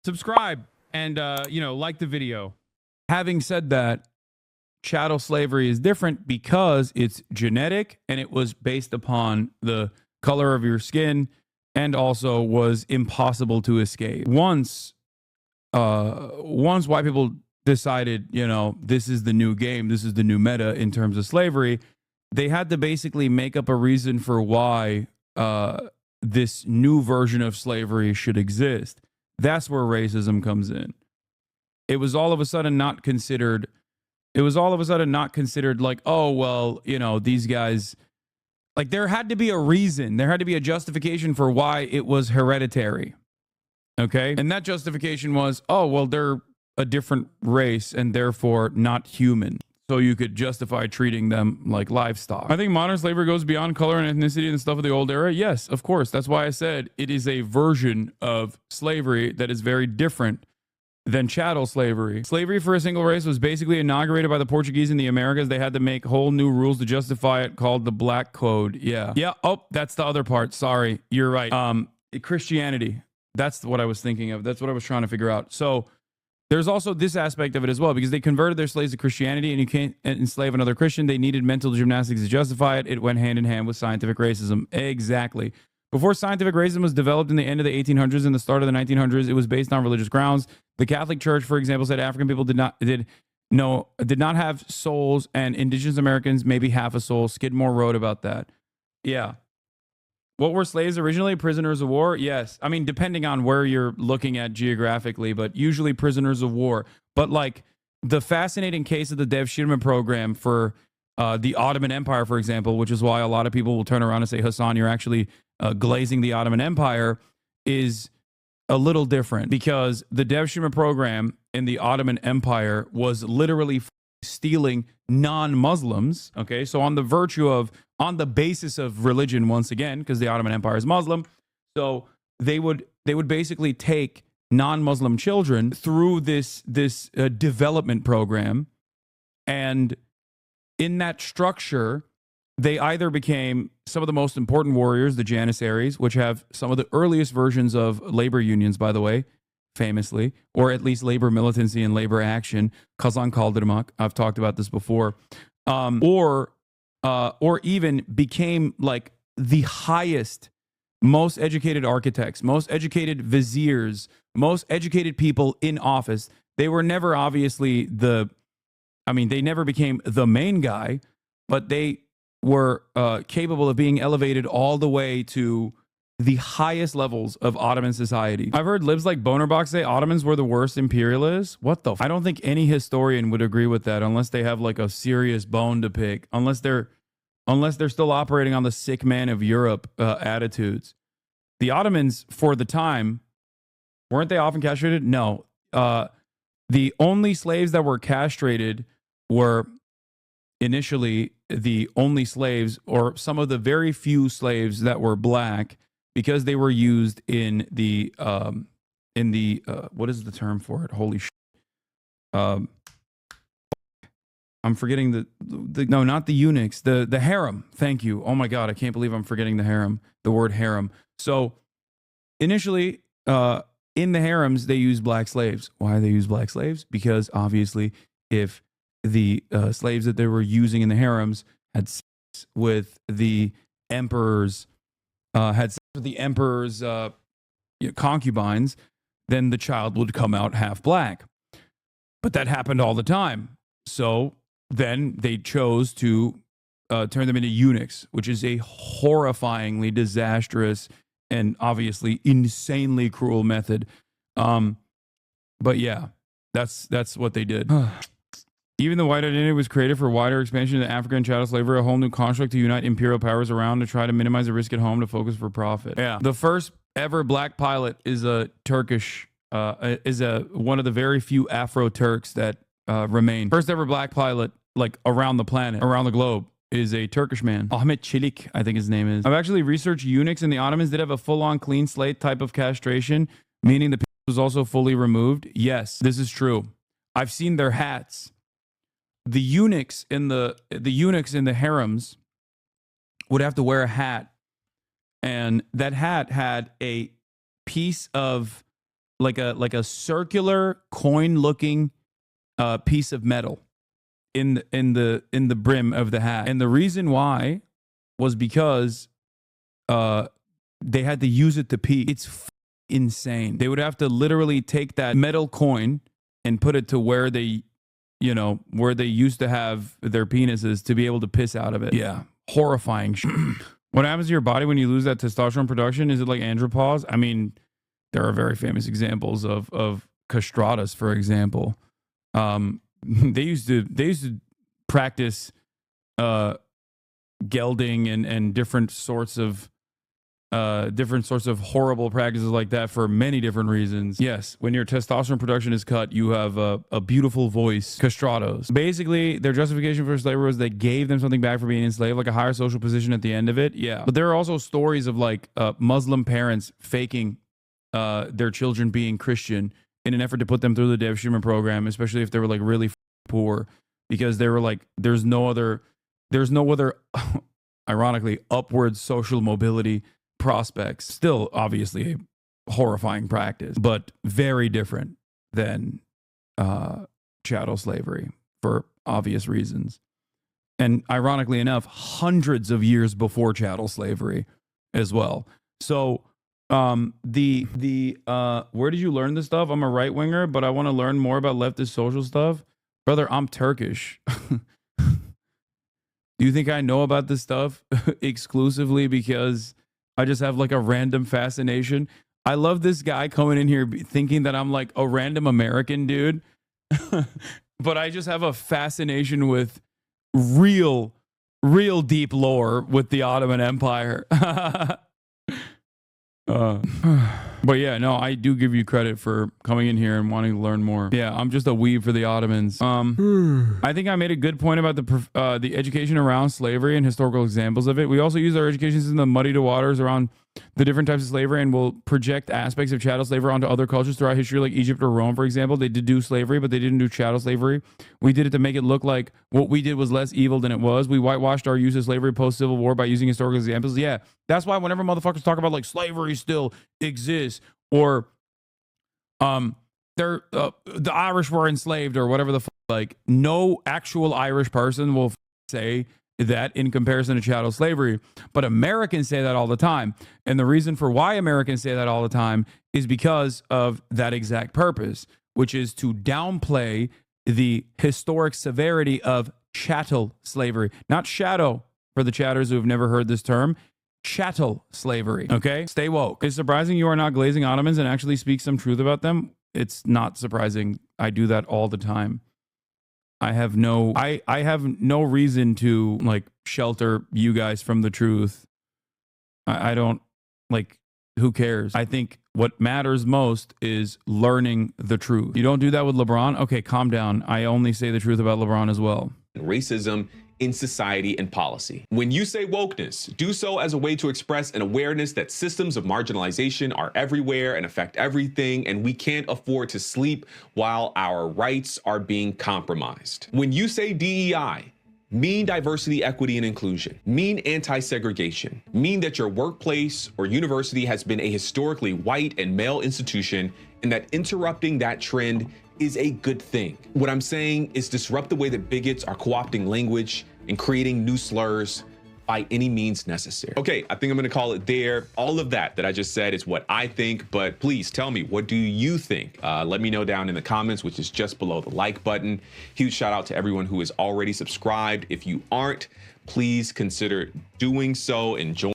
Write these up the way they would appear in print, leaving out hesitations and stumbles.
subscribe and, like the video. Having said that, chattel slavery is different because it's genetic and it was based upon the color of your skin and also was impossible to escape. Once white people decided, this is the new game, this is the new meta in terms of slavery, they had to basically make up a reason for why this new version of slavery should exist. That's where racism comes in. It was all of a sudden not considered. It was all of a sudden not considered like, oh, well, these guys, like there had to be a reason. There had to be a justification for why it was hereditary. Okay. And that justification was, oh, well, they're a different race and therefore not human. So you could justify treating them like livestock. I think modern slavery goes beyond color and ethnicity and stuff of the old era. Yes, of course. That's why I said it is a version of slavery that is very different than chattel slavery. Slavery for a single race was basically inaugurated by the Portuguese in the Americas. They had to make whole new rules to justify it called the Black Code. Yeah. Oh, that's the other part. Sorry. You're right. Christianity. That's what I was thinking of. That's what I was trying to figure out. So there's also this aspect of it as well, because they converted their slaves to Christianity, and you can't enslave another Christian. They needed mental gymnastics to justify it. It went hand in hand with scientific racism. Exactly. Before scientific racism was developed in the end of the 1800s and the start of the 1900s, it was based on religious grounds. The Catholic Church, for example, said African people did not have souls, and indigenous Americans maybe half a soul. Skidmore wrote about that. Yeah. What were slaves originally? Prisoners of war? Yes. I mean, depending on where you're looking at geographically, but usually prisoners of war. But like the fascinating case of the Devshirme program for the Ottoman Empire, for example, which is why a lot of people will turn around and say, Hasan, you're actually glazing the Ottoman Empire, is a little different, because the Devshirme program in the Ottoman Empire was literally stealing non-Muslims. Okay, so on the basis of religion, once again, because the Ottoman Empire is Muslim, so they would basically take non-Muslim children through this development program, and in that structure, they either became some of the most important warriors, the Janissaries, which have some of the earliest versions of labor unions, by the way, famously, or at least labor militancy and labor action. Kazan Kaldırmak, I've talked about this before, or even became like the highest, most educated architects, most educated viziers, most educated people in office. They were never obviously they never became the main guy, but they were capable of being elevated all the way to the highest levels of Ottoman society. I've heard libs like Bonerbox say Ottomans were the worst imperialists. What the I don't think any historian would agree with that unless they have like a serious bone to pick, unless they're still operating on the sick man of Europe attitudes. The Ottomans, for the time, weren't they often castrated? No. The only slaves that were castrated were initially the only slaves, or some of the very few slaves that were black, because they were used in the what is the term for it? Holy shit. I'm forgetting no, not the eunuchs, the harem. Thank you. Oh my God, I can't believe I'm forgetting the harem, the word harem. So initially, in the harems, they used black slaves. Why they use black slaves? Because obviously, if the slaves that they were using in the harems had sex with the emperor's concubines, then the child would come out half black. But that happened all the time. So then they chose to turn them into eunuchs, which is a horrifyingly disastrous and obviously insanely cruel method. But yeah, that's what they did. Even the white identity was created for wider expansion into Africa and chattel slavery, a whole new construct to unite imperial powers around to try to minimize the risk at home to focus for profit. Yeah. The first ever black pilot is a Turkish, one of the very few Afro-Turks that remain. First ever black pilot, like around the planet, around the globe, is a Turkish man. Ahmet Çelik, I think his name is. I've actually researched eunuchs, and the Ottomans did have a full-on clean slate type of castration, meaning the penis was also fully removed. Yes, this is true. I've seen their hats. The eunuchs in the harems would have to wear a hat, and that hat had a piece of like a circular coin looking piece of metal in the brim of the hat. And the reason why was because they had to use it to pee. It's insane. They would have to literally take that metal coin and put it to where they, where they used to have their penises to be able to piss out of it. Yeah. Horrifying shit. What happens to your body when you lose that testosterone production? Is it like andropause? I mean, there are very famous examples of castratus, for example. They used to practice gelding and different sorts of horrible practices like that for many different reasons. Yes, when your testosterone production is cut, you have a beautiful voice. Castratos. Basically, their justification for slavery was they gave them something back for being enslaved, like a higher social position at the end of it. Yeah, but there are also stories of like Muslim parents faking their children being Christian in an effort to put them through the Dev Shumer program, especially if they were like really poor, because they were like, there's no other, ironically, upward social mobility prospects. Still, obviously, a horrifying practice, but very different than chattel slavery for obvious reasons. And ironically enough, hundreds of years before chattel slavery as well. So where did you learn this stuff? I'm a right winger, but I want to learn more about leftist social stuff. Brother, I'm Turkish. Do you think I know about this stuff exclusively because I just have like a random fascination? I love this guy coming in here thinking that I'm like a random American dude, but I just have a fascination with real deep lore with the Ottoman Empire. But yeah, no, I do give you credit for coming in here and wanting to learn more. Yeah, I'm just a weeb for the Ottomans. I think I made a good point about the education around slavery and historical examples of it. We also use our education system to muddy the waters around the different types of slavery, and will project aspects of chattel slavery onto other cultures throughout history, like Egypt or Rome, for example. They did do slavery, but they didn't do chattel slavery. We did it to make it look like what we did was less evil than it was. We whitewashed our use of slavery post-Civil War by using historical examples. Yeah, that's why whenever motherfuckers talk about like slavery still exists, or they're the Irish were enslaved or whatever the fuck, like no actual Irish person will say that in comparison to chattel slavery, but Americans say that all the time. And the reason for why Americans say that all the time is because of that exact purpose, which is to downplay the historic severity of chattel slavery, not shadow for the chatters who have never heard this term. Chattel slavery. Okay, stay woke. It's surprising you are not glazing Ottomans and actually speak some truth about them. It's not surprising. I do that all the time. I have no reason to like shelter you guys from the truth. I don't like, who cares? I think what matters most is learning the truth. You don't do that with LeBron? Okay, calm down. I only say the truth about LeBron as well. Racism in society and policy. When you say wokeness, do so as a way to express an awareness that systems of marginalization are everywhere and affect everything, and we can't afford to sleep while our rights are being compromised. When you say DEI, mean diversity, equity, and inclusion, mean anti-segregation, mean that your workplace or university has been a historically white and male institution, and that interrupting that trend is a good thing. What I'm saying is disrupt the way that bigots are co-opting language and creating new slurs by any means necessary. Okay, I think I'm gonna call it there. All of that I just said is what I think, but please tell me, what do you think? Let me know down in the comments, which is just below the like button. Huge shout out to everyone who is already subscribed. If you aren't, please consider doing so and join.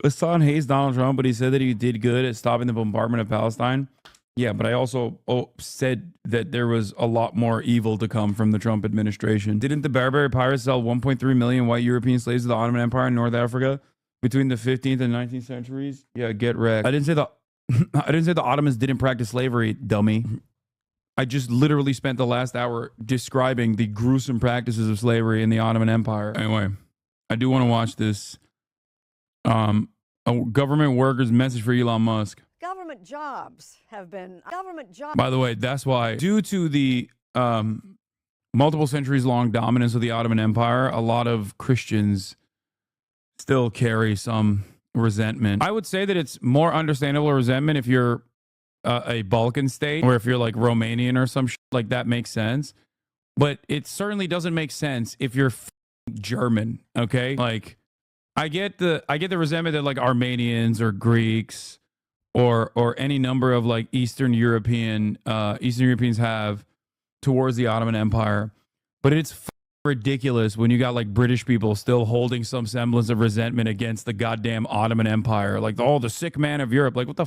Hasan hates Donald Trump, but he said that he did good at stopping the bombardment of Palestine. Yeah, but I also said that there was a lot more evil to come from the Trump administration. Didn't the Barbary pirates sell 1.3 million white European slaves to the Ottoman Empire in North Africa between the 15th and 19th centuries? Yeah, get wrecked. I didn't say the Ottomans didn't practice slavery, dummy. I just literally spent the last hour describing the gruesome practices of slavery in the Ottoman Empire. Anyway, I do want to watch this. A government worker's message for Elon Musk. Government jobs have been By the way, that's why, due to the multiple centuries long dominance of the Ottoman Empire, a lot of Christians still carry some resentment. I would say that it's more understandable resentment if you're a Balkan state, or if you're like Romanian or some shit, like that makes sense. But it certainly doesn't make sense if you're German. Okay, like I get the resentment that like Armenians or Greeks or any number of like Eastern Europeans have towards the Ottoman Empire, but it's ridiculous when you got like British people still holding some semblance of resentment against the goddamn Ottoman Empire. Like, oh, the sick man of Europe. Like, what the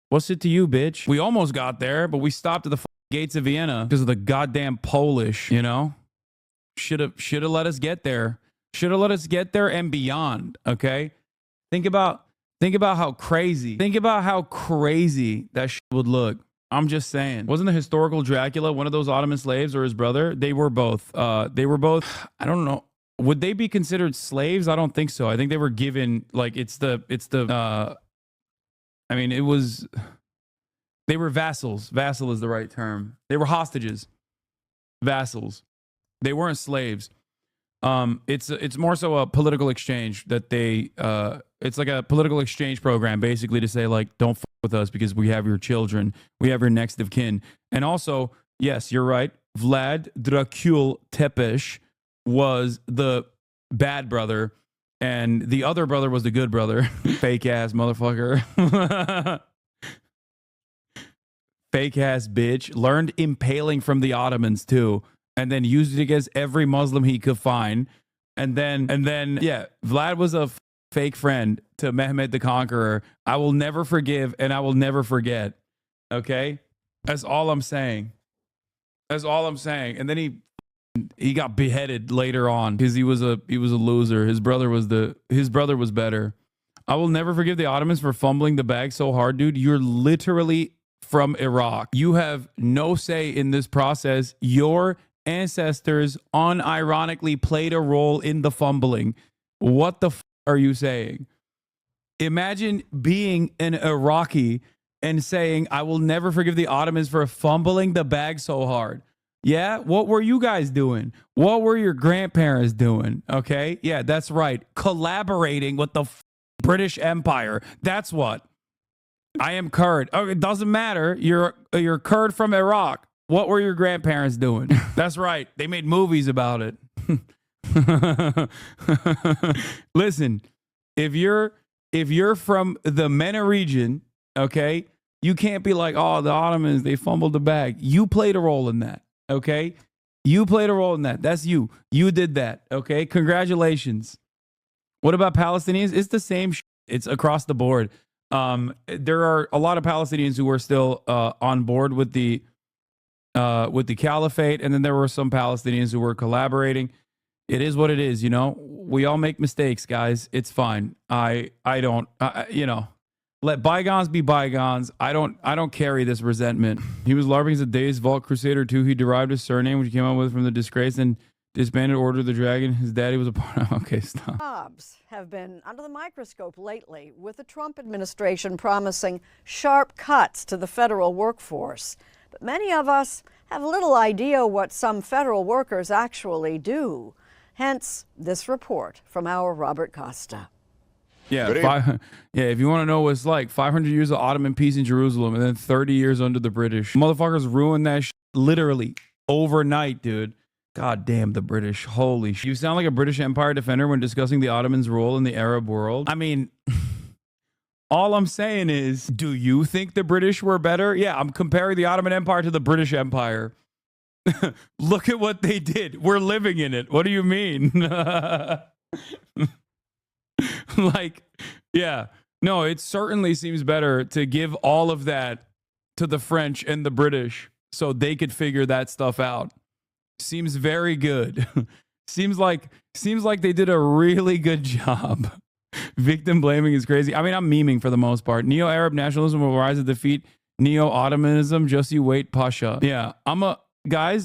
what's it to you, bitch? We almost got there, but we stopped at the gates of Vienna because of the goddamn Polish, you know? Should have let us get there. Should have let us get there and beyond, okay? Think about how crazy that shit would look. I'm just saying. Wasn't the historical Dracula one of those Ottoman slaves or his brother? They were both. I don't know. Would they be considered slaves? I don't think so. I think they were given like they were vassals. Vassal is the right term. They were hostages. Vassals. They weren't slaves. It's more so a political exchange that it's like a political exchange program, basically, to say like, don't fuck with us because we have your children, we have your next of kin. And also, yes, you're right, Vlad Dracul Tepes was the bad brother and the other brother was the good brother. Fake ass motherfucker. Fake ass bitch. Learned impaling from the Ottomans too, and then used it against every Muslim he could find. And then, yeah, Vlad was a fake friend to Mehmed the Conqueror. I will never forgive and I will never forget. Okay? That's all I'm saying. That's all I'm saying. And then he got beheaded later on because he was a loser. His brother was better. I will never forgive the Ottomans for fumbling the bag so hard, dude. You're literally from Iraq. You have no say in this process. Your ancestors unironically played a role in the fumbling. What the are you saying? Imagine being an Iraqi and saying, I will never forgive the Ottomans for fumbling the bag so hard. Yeah, what were you guys doing? What were your grandparents doing? Okay, yeah, that's right. Collaborating with the British Empire. That's what. I am Kurd. Oh, it doesn't matter. You're Kurd from Iraq. What were your grandparents doing? That's right. They made movies about it. Listen, if you're from the MENA region, okay, you can't be like, oh, the Ottomans, they fumbled the bag. You played a role in that, okay? You played a role in that. That's you. You did that, okay? Congratulations. What about Palestinians? It's the same shit. It's across the board. There are a lot of Palestinians who are still on board with the caliphate, and then there were some Palestinians who were collaborating. It is what it is, you know. We all make mistakes, guys. It's fine. I don't, you know, let bygones be bygones. I don't carry this resentment. He was larping as a Days Vault Crusader too. He derived his surname, which he came up with from the disgrace and disbanded Order of the Dragon. His daddy was a part of. Okay, stop. Jobs have been under the microscope lately, with the Trump administration promising sharp cuts to the federal workforce. But many of us have little idea what some federal workers actually do. Hence, this report from our Robert Costa. Yeah, if you want to know what it's like, 500 years of Ottoman peace in Jerusalem and then 30 years under the British. Motherfuckers ruined that literally overnight, dude. God damn the British. Holy shit. You sound like a British Empire defender when discussing the Ottomans' role in the Arab world. I mean, all I'm saying is, do you think the British were better? Yeah, I'm comparing the Ottoman Empire to the British Empire. Look at what they did. We're living in it. What do you mean? Like, yeah. No, it certainly seems better to give all of that to the French and the British so they could figure that stuff out. Seems very good. seems like they did a really good job. Victim blaming is crazy. I mean, I'm memeing for the most part. Neo-Arab nationalism will rise to defeat Neo-Ottomanism. Just you wait, Pasha. Yeah, guys,